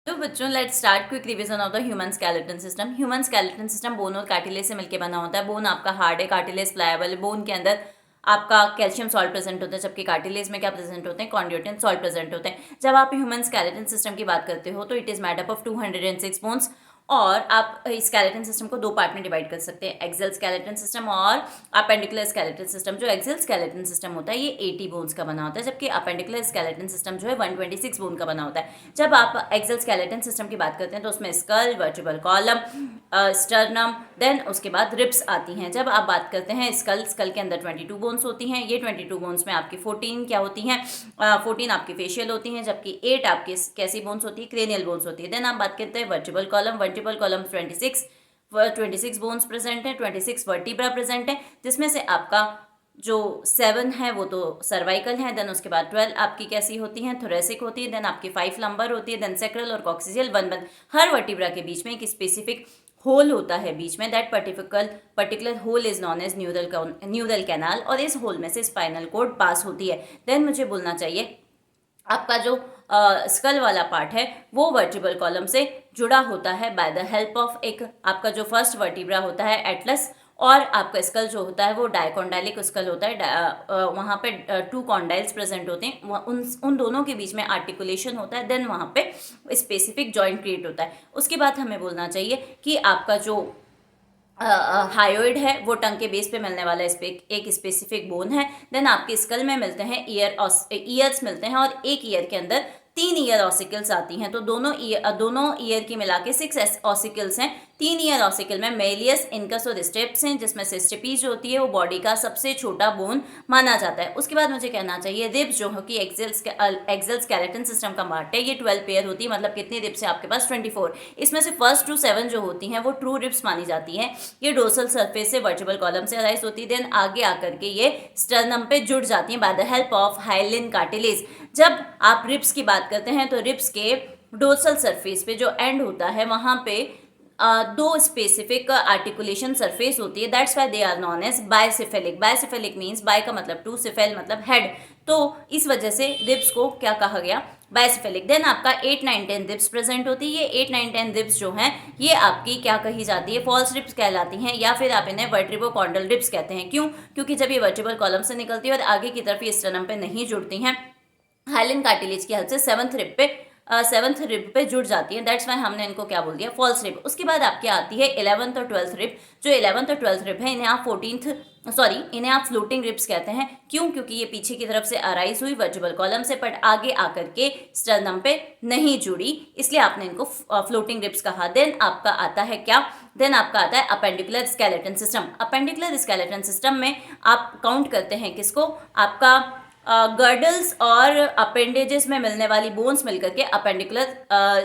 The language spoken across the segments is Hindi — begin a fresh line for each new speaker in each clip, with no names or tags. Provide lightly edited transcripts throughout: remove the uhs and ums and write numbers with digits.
तो बच्चों let's start quick revision of the human skeleton system. Human skeleton system bone और कार्टिलेज से मिलकर बना होता है। बोन आपका हार्ड है, कार्टिलेज प्लायबल। बोन के अंदर आपका कैल्शियम सॉल्ट प्रेजेंट होता है, जबकि कार्टिलेज में क्या प्रेजेंट होते हैं, कॉन्ड्रोटिन सॉल्ट प्रेजेंट होते हैं। जब आप ह्यूमन स्केलेटन सिस्टम की बात करते हो तो it is made up of 206 bones. और आप स्केलेटन सिस्टम को दो पार्ट में डिवाइड कर सकते हैं, एक्सेल स्केलेटन सिस्टम और अपेंडिकुलर स्केलेटन सिस्टम। जो एक्सेल स्केलेटन सिस्टम होता है ये 80 बोन्स का बना होता है, जबकि अपेंडिकुलर स्केलेटन सिस्टम जो है 126 बोन का बना होता है। जब आप एक्सेल स्केलेटन सिस्टम की बात करते हैं तो उसमें skull, vertebral column, sternum, then उसके बाद रिब्स आती हैं। जब आप बात करते हैं स्कल के अंदर 22 बोन्स होती हैं। ये 22 बोन्स में आपकी 14 क्या होती हैं, 14 आपकी फेशियल होती हैं, जबकि 8 आपकी कैसी बोन्स होती है, क्रेनियल बोन्स होती है। देन आप बात करते हैं vertebral column. Vertebral column 26 bones present है, 26 वर्टिब्रा प्रेजेंट है, जिसमें से आपका जो 7 है वो तो सर्वाइकल है। देन उसके बाद 12 आपकी कैसी होती हैं, थोरेसिक होती है। देन आपकी 5 लंबर होती है। देन सेक्रल और कॉक्सियल 1 हर वर्टिब्रा के बीच में एक स्पेसिफिक होल होता है बीच में। That particular hole is known as neural canal, और इस होल में से स्पाइनल कोड पास होती है। देन मुझे बोलना चाहिए आपका जो स्कल वाला पार्ट है वो वर्टिब्रल कॉलम से जुड़ा होता है बाय द हेल्प ऑफ एक आपका जो फर्स्ट वर्टिब्रा होता है एटलस, और आपका स्कल जो होता है वो डायकोंडाइलिक स्कल होता है। वहाँ पे 2 कॉन्डाइल्स प्रेजेंट होते हैं, उन दोनों के बीच में आर्टिकुलेशन होता है। देन वहाँ पे स्पेसिफिक जॉइंट क्रिएट होता है। उसके बाद हमें बोलना चाहिए कि आपका जो हायोइड है वो टंग के बेस पे मिलने वाला एक स्पेसिफिक बोन है। देन आपके स्कल में मिलते हैं ईयर्स मिलते हैं, और एक ईयर के अंदर 3 ईयर ऑसिकल्स आती हैं। तो दोनों ईयर की मिला के 6 ऑसिकल्स हैं। 3 ईयर ऑसिकल में मेलियस, इनकस और स्टेप्स हैं, जिसमें से स्टेपीज जो होती है वो बॉडी का सबसे छोटा बोन माना जाता है। उसके बाद मुझे कहना चाहिए रिब्स जो है कि एक्सेल स्केलेटन सिस्टम का पार्ट है, ये 12 पेयर होती है। मतलब कितनी रिब्स है आपके पास, 24। इसमें से फर्स्ट टू 7 जो होती हैं वो ट्रू रिब्स मानी जाती हैं। ये डोर्सल सरफेस से वर्टिब्रल कॉलम से अराइज होती है। देन आगे आकर के ये स्टर्नम पे जुड़ जाती हैं by the help of hyaline cartilage. जब आप रिब्स की बात करते हैं तो रिब्स के डोर्सल सरफेस पे जो एंड होता है वहां पे 2 स्पेसिफिक आर्टिकुलेशन सरफेस होती है। That's why they are known as bicephalic. Bicephalic means bi का मतलब 2, सिफेल मतलब हेड। तो इस वजह से रिब्स को क्या कहा गया, बायसिफेलिक। देन आपका 8, 9, 10 रिब्स प्रेजेंट होती है। ये 8, 9, 10 रिब्स जो हैं ये आपकी क्या कही जाती है, फॉल्स रिब्स कहलाती हैं, या फिर आप इन्हें वर्टिब्रोकॉन्डल रिब्स कहते हैं। क्यों? क्योंकि जब ये वर्टिब्रल कॉलम से निकलती है और आगे की तरफ ये स्टर्नम पे नहीं जुड़ती हैं, हाइलिन कार्टिलेज की हेल्प से सेवंथ रिब पे जुड़ जाती है। दैट्स वाई हमने इनको क्या बोल दिया, फॉल्स रिब। उसके बाद आपकी आती है 11th और 12th रिब। जो 11th और 12th रिब है इन्हें आप फ्लोटिंग रिब्स कहते हैं। क्यों? क्योंकि ये पीछे की तरफ से अराइज हुई वर्टिब्रल कॉलम से, बट आगे आकर के स्टर्नम पे नहीं जुड़ी, इसलिए आपने इनको फ्लोटिंग रिब्स कहा। देन आपका आता है क्या, देन आपका आता है appendicular skeleton system. Appendicular skeleton system में आप काउंट करते हैं किसको, आपका गर्डल्स और अपेंडेजेस में मिलने वाली बोन्स मिलकर के अपेंडिकुलर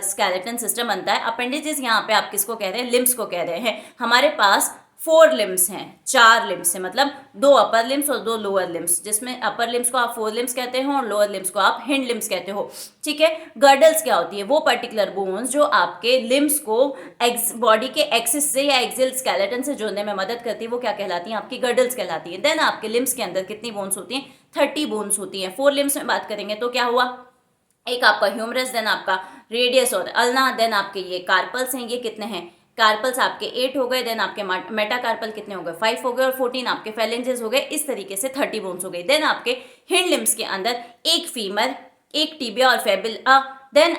स्केलेटन सिस्टम बनता है। अपेंडेजेस यहाँ पे आप किसको कह रहे हैं, लिम्स को कह रहे हैं। हमारे पास 4 लिम्स हैं, 4 लिम्स हैं, मतलब 2 अपर लिम्स और 2 लोअर लिम्स, जिसमें अपर लिम्स को आप 4 लिम्स कहते हो और लोअर लिम्स को आप हिंड लिम्स कहते हो। ठीक है। गर्डल्स क्या होती है, वो पर्टिकुलर बोन्स जो आपके लिम्स को बॉडी के एक्सिस से या एक्सियल स्केलेटन से जोड़ने में मदद करती है, वो क्या कहलाती है, आपकी गर्डल्स कहलाती है। देन आपके लिम्स के अंदर कितनी बोन्स होती हैं, 30 बोन्स होती हैं। 4 लिम्स में बात करेंगे तो क्या हुआ, एक आपका ह्यूमरस, देन आपका रेडियस और अल्ना, देन आपके ये कार्पल्स हैं, ये कितने हैं, कार्पल्स आपके 8 हो गए। देन आपके मेटाकार्पल कितने हो गए, 5 हो गए, और 14 आपके फेलेंजेस हो गए। इस तरीके से 30 बोन्स हो गई। देन आपके हिंड लिम्स के अंदर एक फीमर, एक टिबिया और फेबिला, देन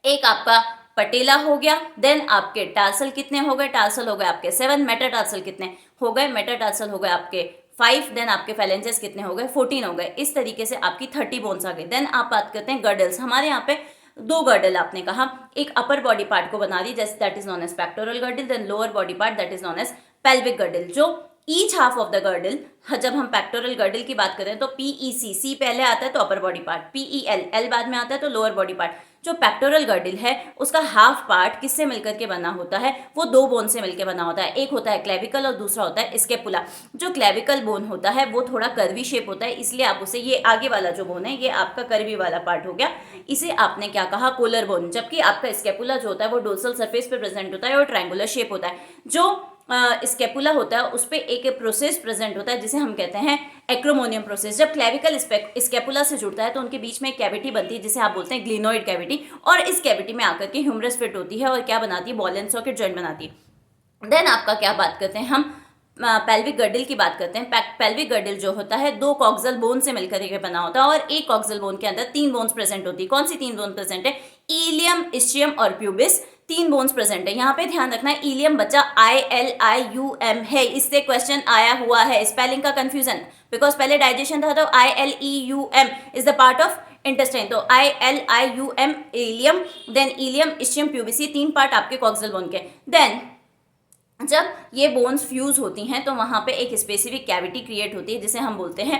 एक आपका पटेला हो गया। देन आपके टार्सल कितने हो गए, टार्सल हो गए आपके 7। मेटाटार्सल कितने हो गए, मेटाटार्सल हो गए आपके 5। देन आपके फेलेंजेस कितने हो गए, 14 हो गए। इस तरीके से आपकी 30 बोन्स आ गई। देन आप बात करते हैं गर्डल्स। हमारे यहाँ पे 2 गर्डल आपने कहा, एक अपर बॉडी पार्ट को बना दी, जैसे that is known as pectoral girdle, then lower body part that is known as pelvic girdle. जो each half of the girdle, जब हम पेक्टोरल गर्डल की बात करें तो PEC, सी पहले आता है तो upper body part, PEL, L बाद में आता है तो लोअर बॉडी पार्ट। जो पेक्टोरल गर्डल है उसका हाफ पार्ट किससे मिलकर के बना होता है, वो 2 बोन से मिलकर बना होता है। एक होता है क्लेविकल और दूसरा होता है स्केपुला। जो क्लेविकल बोन होता है वो थोड़ा कर्वी शेप होता है, इसलिए आप उसे, ये आगे वाला जो बोन है ये आपका कर्वी वाला पार्ट हो गया, इसे आपने क्या कहा, कोलर बोन। जबकि आपका स्केपुला जो होता है वो डोर्सल सरफेस पे प्रेजेंट होता है और ट्रायंगुलर शेप होता है। जो स्केपुला होता है उस पर एक प्रोसेस प्रेजेंट होता है जिसे हम कहते हैं एक्रोमोनियम प्रोसेस। जब क्लेविकल स्केपुला से जुड़ता है तो उनके बीच में एक कैविटी बनती है जिसे आप बोलते हैं ग्लिनोइड कैविटी, और इस कैविटी में आकर के ह्यूमरस फिट होती है और क्या बनाती है, बॉल एंड सॉकेट जॉइंट बनाती है। देन आपका क्या बात करते हैं हम, पेल्विक गर्डल की बात करते हैं। पेल्विक गर्डल जो होता है 2 कॉक्सल बोन से मिलकर के बना होता है और एक कॉक्सल बोन के अंदर 3 बोन्स प्रेजेंट होती है। कौन सी 3 बोन प्रेजेंट है, इलियम, इस्चियम और प्यूबिस, 3 बोन्स प्रेजेंट है। यहाँ पे ध्यान रखना है इलियम बच्चा ILIUM है, इससे क्वेश्चन आया हुआ है, स्पेलिंग का कंफ्यूजन, बिकॉज पहले डाइजेशन था तो ILEUM is the part of intestine, तो ILIUM ilium, then ilium, ischium, pubis, 3 part आपके कॉक्सल बोन के। देन जब ये बोन्स फ्यूज होती हैं तो वहाँ पे एक स्पेसिफिक कैविटी क्रिएट होती है जिसे हम बोलते हैं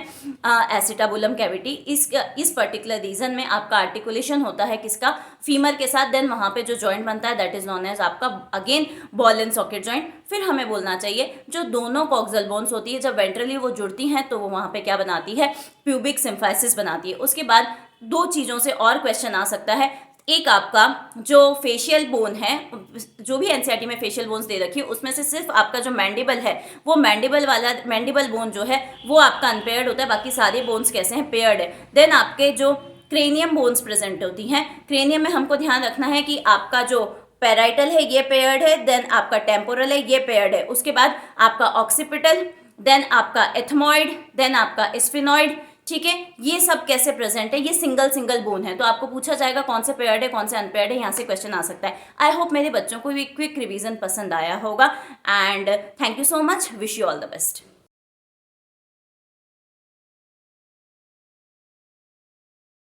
एसिटाबुलम कैविटी। इस पर्टिकुलर रीजन में आपका आर्टिकुलेशन होता है किसका, फीमर के साथ। देन वहाँ पे जो जॉइंट बनता है दैट इज नोन एज आपका again ball and socket joint. फिर हमें बोलना चाहिए जो दोनों कॉक्सल बोन्स होती है जब वेंट्रली वो जुड़ती हैं तो वो वहाँ पे क्या बनाती है, प्यूबिक सिम्फाइसिस बनाती है। उसके बाद 2 चीज़ों से और क्वेश्चन आ सकता है, एक आपका जो फेशियल बोन है, जो भी एनसीईआरटी में फेशियल बोन्स दे रखी है उसमें से सिर्फ आपका जो मैंडिबल है वो मैंडिबल बोन जो है वो आपका अनपेयर्ड होता है, बाकी सारे बोन्स कैसे हैं, पेयर्ड है। देन आपके जो क्रेनियम बोन्स प्रेजेंट होती हैं, क्रेनियम में हमको ध्यान रखना है कि आपका जो पैराइटल है ये पेयर्ड है, देन आपका टेम्पोरल है ये पेयर्ड है, उसके बाद आपका ऑक्सीपिटल, देन आपका एथमॉइड, देन आपका स्फिनॉइड, ठीक है। ये सब कैसे प्रेजेंट है, ये सिंगल बोन है, तो आपको पूछा जाएगा कौन से पेयर्ड है कौन से अनपेयर्ड है, यहाँ से क्वेश्चन आ सकता है। आई होप मेरे बच्चों को भी क्विक रिवीजन पसंद आया होगा and thank you so much, wish you all the best.